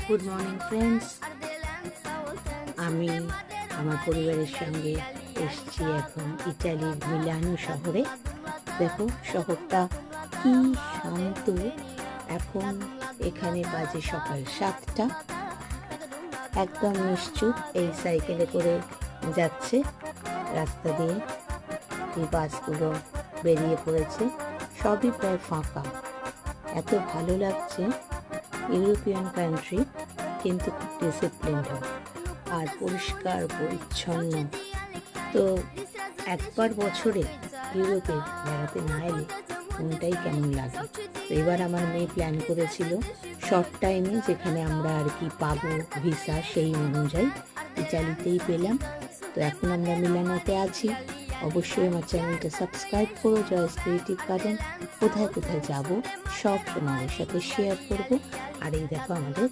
Good morning friends, আমি আমার পরিবারের সঙ্গে এসেছি এখন ইটালির মিলানো শহরে। দেখো শহরটা কি শান্ত। এখন এখানে বাজে সকাল 7টা। একদম নিশ্চুপ এই সাইকেলে করে যাচ্ছে রাস্তা দিয়ে। এই বাসগুলো বেরিয়ে পড়েছে, সবই প্রায় ফাঁকা। এত ভালো লাগছে। ইউরোপিয়ান কান্ট্রি, কিন্তু খুব ডিসিপ্লিনড আর পরিষ্কার পরিচ্ছন্ন। তো একবার বছরে ইউরোপে বেড়াতে না এলে মনটাই কেমন লাগে। তো এবার আমার মেয়ে প্ল্যান করেছিল শর্ট টাইমে যেখানে আমরা আর কি পাবো ভিসা, সেই অনুযায়ী ইটালিতেই পেলাম। তো এখন আমরা মিলানোতে আছি। অবশ্যই আমার চ্যানেলটা সাবস্ক্রাইব করো, জয়স ক্রিয়েটিভ গার্ডেন। কোথায় কোথায় যাব সব তোমাদের সাথে শেয়ার করব। আর এই দেখো আমাদের